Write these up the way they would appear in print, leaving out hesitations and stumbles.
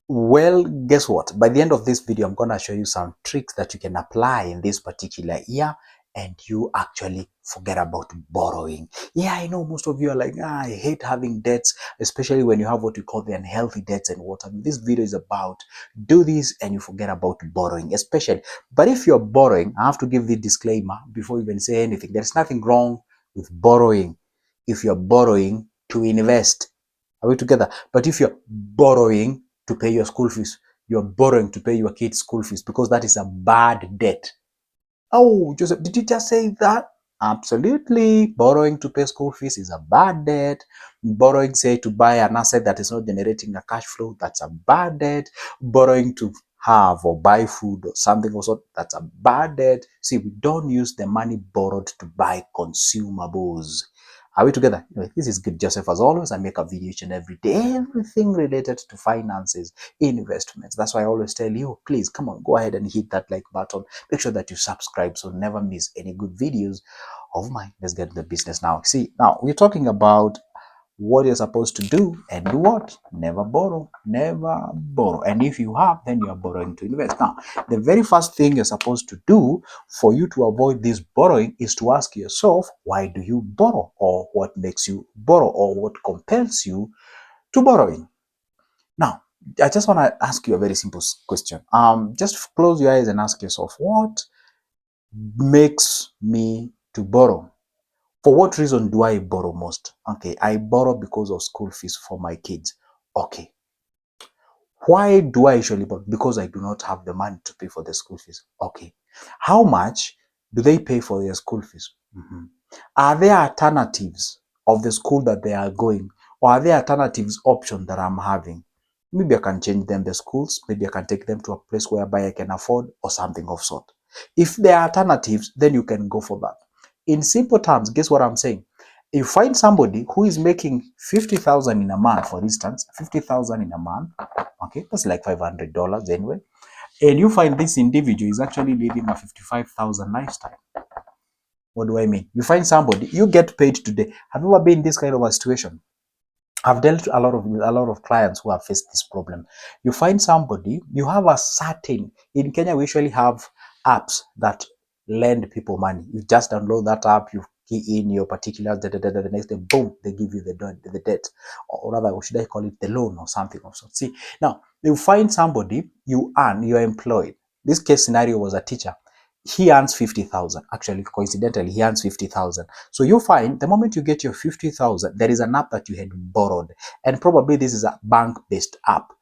Well, guess what? By the end of this video, I'm going to show you some tricks that you can apply in this particular year and you actually forget about borrowing. Yeah, I know most of you are like, I hate having debts, especially when you have what we call the unhealthy debts and what. This video is about do this and you forget about borrowing, especially. But if you're borrowing, I have to give the disclaimer before you even say anything. There's nothing wrong with borrowing if you're borrowing to invest. Are we together? But if you're borrowing to pay your school fees, you're borrowing to pay your kids' school fees because that is a bad debt. Oh, Joseph, did you just say that? Absolutely. Borrowing to pay school fees is a bad debt. Borrowing, say, to buy an asset that is not generating a cash flow, that's a bad debt. Borrowing to have or buy food or something also, that's a bad debt. See, we don't use the money borrowed to buy consumables. Are we together? Anyway, this is Good Joseph. As always, I make a video each and every day, everything related to finances, investments. That's why I always tell you, please come on, go ahead and hit that like button. Make sure that you subscribe so never miss any good videos of mine. Let's get to the business now. See, now we're talking about what you're supposed to do and do what? Never borrow. Never borrow. And if you have, then you're borrowing to invest. Now, the very first thing you're supposed to do for you to avoid this borrowing is to ask yourself, why do you borrow? Or what makes you borrow? Or what compels you to borrowing? Now, I just want to ask you a very simple question. Just close your eyes and ask yourself, what makes me to borrow? For what reason do I borrow most? Okay, I borrow because of school fees for my kids. Okay. Why do I usually borrow? Because I do not have the money to pay for the school fees. Okay. How much do they pay for their school fees? Are there alternatives of the school that they are going? Or are there alternatives option that I'm having? Maybe I can change them the schools. Maybe I can take them to a place whereby I can afford or something of sort. If there are alternatives, then you can go for that. In simple terms, guess what I'm saying? You find somebody who is making 50,000 in a month, for instance, 50,000 in a month. Okay, that's like $500 anyway. And you find this individual is actually living a 55,000 lifestyle. What do I mean? You find somebody, you get paid today. Have you ever been in this kind of a situation? I've dealt with a lot of clients who have faced this problem. You find somebody, you have a certain, in Kenya, we usually have apps that lend people money. You just download that app, you key in your particulars, the next day, boom, they give you the debt. Or rather, should I call it the loan or something of sort. See, now, you find somebody, you earn, you're employed. This case scenario was a teacher. He earns 50,000. Actually, coincidentally, he earns 50,000. So you find the moment you get your 50,000, there is an app that you had borrowed. And probably this is a bank-based app.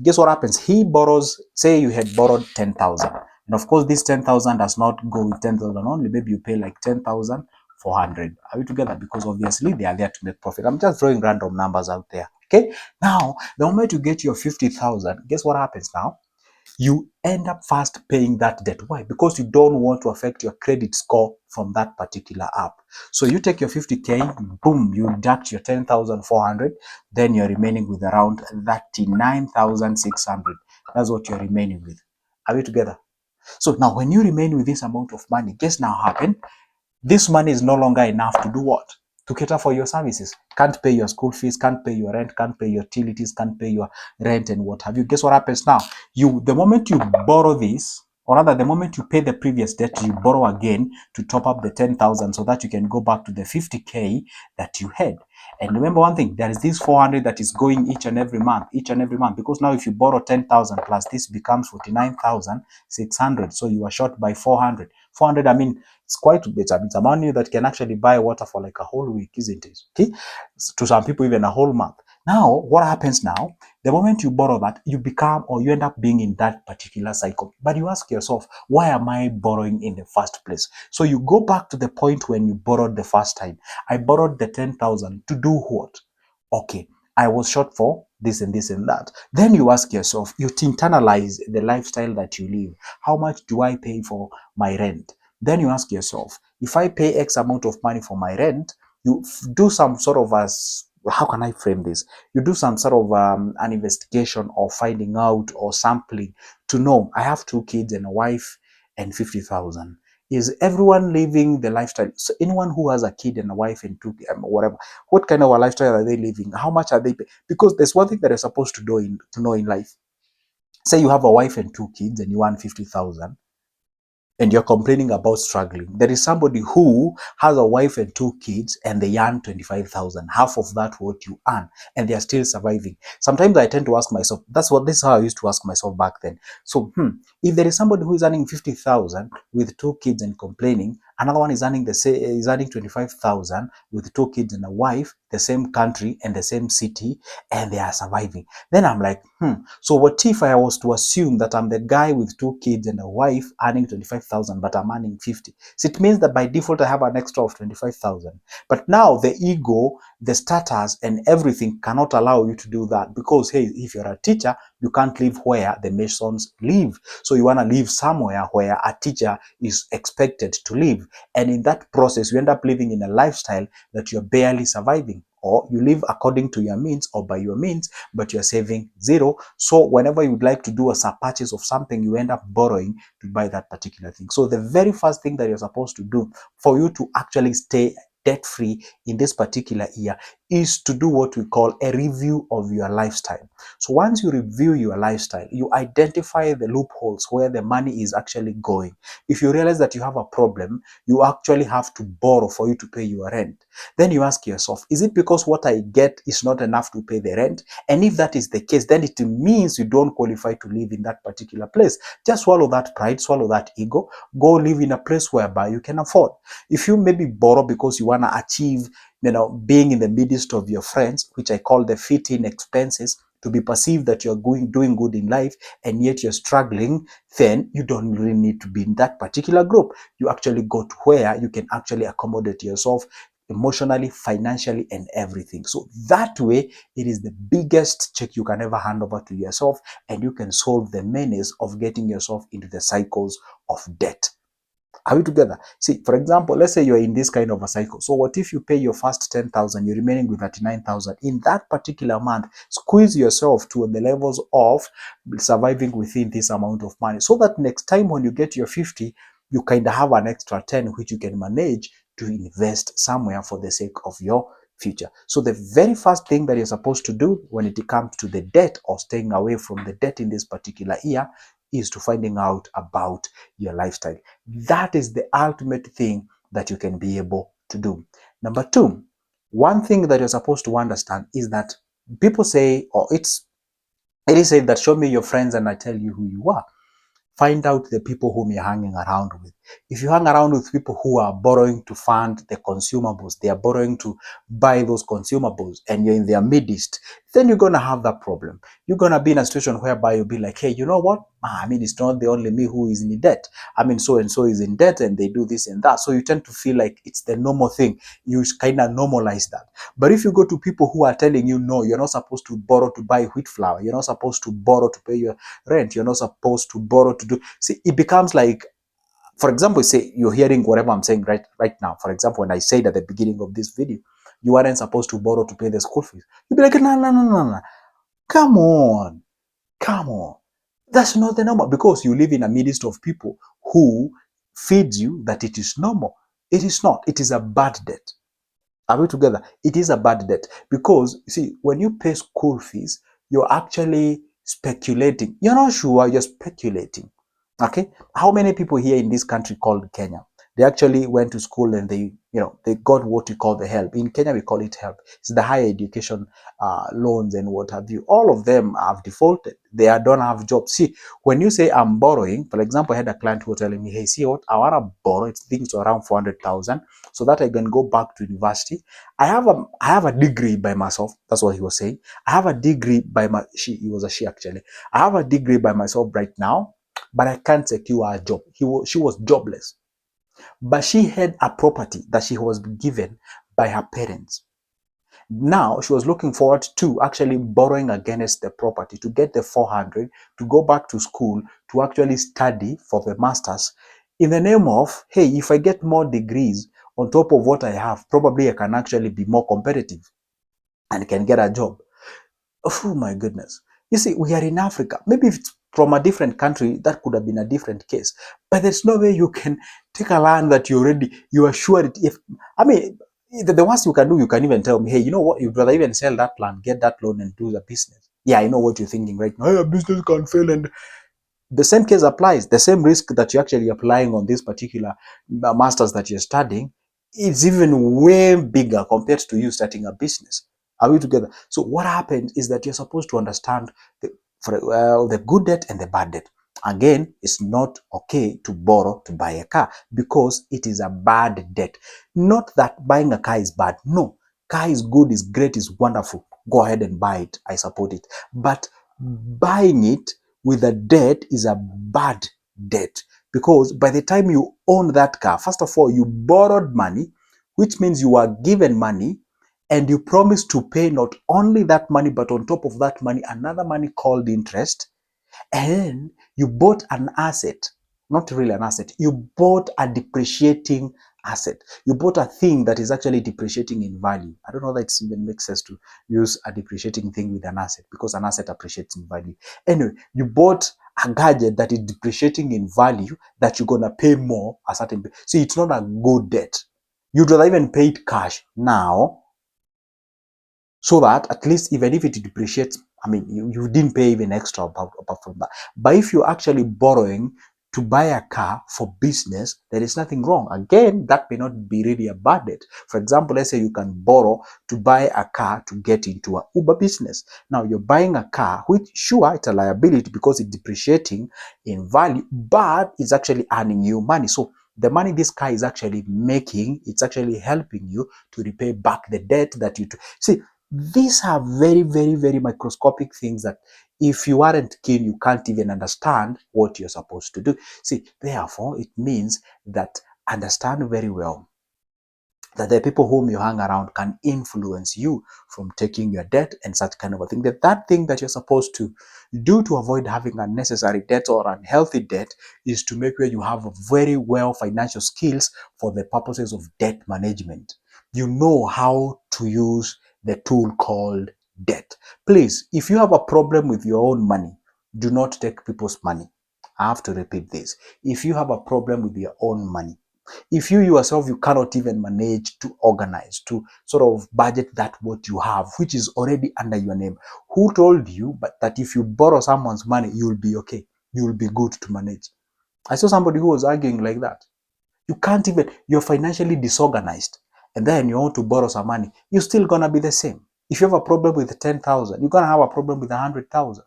Guess what happens? He borrows, say you had borrowed 10,000. And of course, this 10,000 does not go with 10,000 only. Maybe you pay like 10,400. Are we together? Because obviously they are there to make profit. I'm just throwing random numbers out there. Okay. Now, the moment you get your 50,000, guess what happens now? You end up first paying that debt. Why? Because you don't want to affect your credit score from that particular app. So you take your 50K, boom, you deduct your 10,400, then you're remaining with around 39,600. That's what you're remaining with. Are we together? So now when you remain with this amount of money, guess now happen? This money is no longer enough to do what? To cater for your services. Can't pay your school fees, can't pay your rent, can't pay your utilities, can't pay your rent and what have you. Guess what happens now? The moment you borrow this, or rather the moment you pay the previous debt, you borrow again to top up the 10,000 so that you can go back to the 50K that you had. And remember one thing, there is this 400 that is going each and every month, because now if you borrow 10,000 plus this becomes 49,600. So you are short by 400. 400, I mean, it's quite a bit. I mean, it's a money that can actually buy water for like a whole week, isn't it? Okay. To some people, even a whole month. Now, what happens now? The moment you borrow that, you become or you end up being in that particular cycle. But you ask yourself, why am I borrowing in the first place? So you go back to the point when you borrowed the first time. I borrowed the 10,000 to do what? Okay, I was short for this and this and that. Then you ask yourself, you internalize the lifestyle that you live. How much do I pay for my rent? Then you ask yourself, if I pay X amount of money for my rent, you do some sort of how can I frame this? You do some sort of an investigation or finding out or sampling to know I have 2 kids and a wife and 50,000. is everyone living the lifestyle? So anyone who has a kid and a wife and two, whatever, what kind of a lifestyle are they living? How much are they paying? Because there's one thing that you're supposed to know in life. Say you have a wife and two kids and you earn 50,000 and you're complaining about struggling. There is somebody who has a wife and two kids and they earn 25,000, half of that what you earn, and they are still surviving. Sometimes I tend to ask myself, this is how I used to ask myself back then. So, if there is somebody who is earning 50,000 with two kids and complaining, another one is earning is earning 25,000 with two kids and a wife, the same country and the same city, and they are surviving. Then I'm like, so what if I was to assume that I'm the guy with two kids and a wife earning 25,000, but I'm earning 50? So it means that by default I have an extra of 25,000. But now the ego, the status, and everything cannot allow you to do that because, hey, if you're a teacher, you can't live where the masons live. So you want to live somewhere where a teacher is expected to live. And in that process, you end up living in a lifestyle that you're barely surviving. Or you live according to your means or by your means, but you're saving zero. So whenever you would like to do a purchase of something, you end up borrowing to buy that particular thing. So the very first thing that you're supposed to do for you to actually stay debt-free in this particular year is to do what we call a review of your lifestyle. So once you review your lifestyle, you identify the loopholes where the money is actually going. If you realize that you have a problem, you actually have to borrow for you to pay your rent. Then you ask yourself, is it because what I get is not enough to pay the rent? And if that is the case, then it means you don't qualify to live in that particular place. Just swallow that pride, swallow that ego, go live in a place whereby you can afford. If you maybe borrow because you want to achieve, being in the midst of your friends, which I call the fit-in expenses, to be perceived that you're doing good in life and yet you're struggling, then you don't really need to be in that particular group. You actually go to where you can actually accommodate yourself emotionally, financially, and everything. So that way, it is the biggest check you can ever hand over to yourself, and you can solve the menace of getting yourself into the cycles of debt. Are we together? See, for example, let's say you're in this kind of a cycle. So what if you pay your first 10,000, you're remaining with 39,000. In that particular month, squeeze yourself to the levels of surviving within this amount of money so that next time when you get your 50, you kind of have an extra 10 which you can manage to invest somewhere for the sake of your future. So the very first thing that you're supposed to do when it comes to the debt or staying away from the debt in this particular year is to finding out about your lifestyle. That is the ultimate thing that you can be able to do. Number two, one thing that you're supposed to understand is that people say, or it is said that show me your friends and I tell you who you are. Find out the people whom you're hanging around with. If you hang around with people who are borrowing to fund the consumables, they are borrowing to buy those consumables, and you're in their midst, then you're going to have that problem. You're going to be in a situation whereby you'll be like, hey, you know what? It's not the only me who is in debt. So and so is in debt and they do this and that. So you tend to feel like it's the normal thing. You kind of normalize that. But if you go to people who are telling you, no, you're not supposed to borrow to buy wheat flour. You're not supposed to borrow to pay your rent. You're not supposed to borrow to do. See, it becomes like, for example, say you're hearing whatever I'm saying right now. For example, when I said at the beginning of this video, you aren't supposed to borrow to pay the school fees. You'd be like, no, no, no, no, no. Come on. Come on. That's not the normal, because you live in a midst of people who feed you that it is normal. It is not. It is a bad debt. Are we together? It is a bad debt because, you see, when you pay school fees, you're actually speculating. You're not sure, you're speculating. Okay? How many people here in this country called Kenya? They actually went to school and they got what we call the help. In Kenya, we call it help. It's the higher education loans and what have you. All of them have defaulted. They don't have jobs. See, when you say I'm borrowing, for example, I had a client who was telling me, hey, see what, I want to borrow. It's things around 400,000 so that I can go back to university. I have a degree by myself. That's what he was saying. I have a degree by he was a she actually. I have a degree by myself right now, but I can't secure a job. She was jobless. But she had a property that she was given by her parents. Now she was looking forward to actually borrowing against the property to get the 400 to go back to school to actually study for the masters, in the name of, hey, if I get more degrees on top of what I have, probably I can actually be more competitive and can get a job. Oh my goodness. You see, we are in Africa. Maybe if it's from a different country, that could have been a different case. But there's no way you can take a land that you are sure it, if, I mean, the worst you can do, you can even tell me, hey, you know what, you'd rather even sell that land, get that loan and do the business. Yeah, I know what you're thinking right now. Hey, a business can fail, and the same case applies. The same risk that you're actually applying on this particular masters that you're studying is even way bigger compared to you starting a business. Are we together? So what happens is that you're supposed to understand the good debt and the bad debt. Again, it's not okay to borrow to buy a car because it is a bad debt. Not that buying a car is bad. No, car is good, is great, is wonderful. Go ahead and buy it. I support it. But buying it with a debt is a bad debt, because by the time you own that car, first of all, you borrowed money, which means you are given money, and you promise to pay not only that money, but on top of that money, another money called interest. And you bought an asset, not really an asset, you bought a depreciating asset. You bought a thing that is actually depreciating in value. I don't know that it even makes sense to use a depreciating thing with an asset, because an asset appreciates in value. Anyway, you bought a gadget that is depreciating in value that you're going to pay more a certain. See, it's not a good debt. You'd rather even pay it cash now, so that at least even if it depreciates, I mean, you didn't pay even extra apart from that. But if you're actually borrowing to buy a car for business, there is nothing wrong. Again, that may not be really a bad debt. For example, let's say you can borrow to buy a car to get into a Uber business. Now you're buying a car, which sure, it's a liability because it's depreciating in value, but it's actually earning you money. So the money this car is actually making, it's actually helping you to repay back the debt that you took. See, these are very, very, very microscopic things that if you aren't keen, you can't even understand what you're supposed to do. See, therefore, it means that understand very well that the people whom you hang around can influence you from taking your debt and such kind of a thing. That thing that you're supposed to do to avoid having unnecessary debt or unhealthy debt is to make sure you have very well financial skills for the purposes of debt management. You know how to use the tool called debt. Please, if you have a problem with your own money, do not take people's money. I have to repeat this. If you have a problem with your own money, if you yourself, you cannot even manage to organize, to sort of budget that what you have, which is already under your name, who told you but that if you borrow someone's money, you'll be okay, you'll be good to manage? I saw somebody who was arguing like that. You can't even, you're financially disorganized, and then you want to borrow some money, you're still gonna be the same. If you have a problem with 10,000, you're gonna have a problem with 100,000.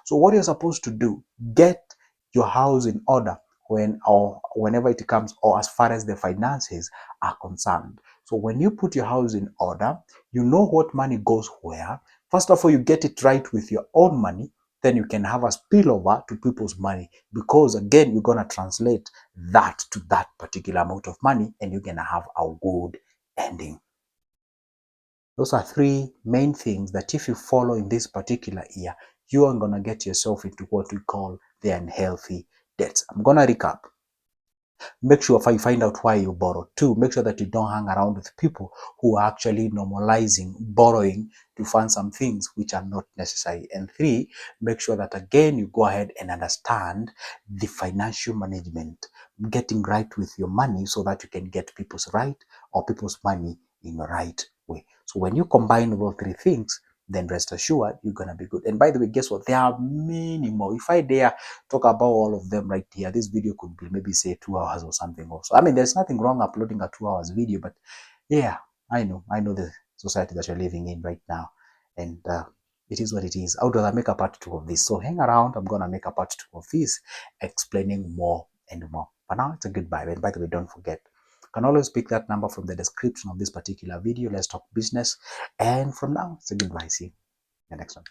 So what you're supposed to do, get your house in order whenever it comes, or as far as the finances are concerned. So when you put your house in order, you know what money goes where. First of all, you get it right with your own money, then you can have a spillover to people's money, because again, you're gonna translate that to that particular amount of money, and you're gonna have a good ending. Those are three main things that if you follow in this particular year, you are gonna get yourself into what we call the unhealthy debts. I'm gonna recap. Make sure you find out why you borrow. 2, make sure that you don't hang around with people who are actually normalizing borrowing to fund some things which are not necessary. And 3, make sure that again you go ahead and understand the financial management, getting right with your money so that you can get people's right or people's money in the right way. So when you combine those 3 things, then rest assured you're gonna be good. And by the way, guess what? There are many more. If I dare talk about all of them right here, this video could be maybe say 2 hours or something also. I mean, there's nothing wrong uploading a 2 hours video, but yeah, I know the society that you're living in right now, and it is what it is. I would rather make a part 2 of this. So hang around. I'm gonna make a part 2 of this, explaining more and more. But now it's a goodbye. And by the way, don't forget, you can always pick that number from the description of this particular video. Let's talk business. And from now, it's a goodbye. See you in the next one.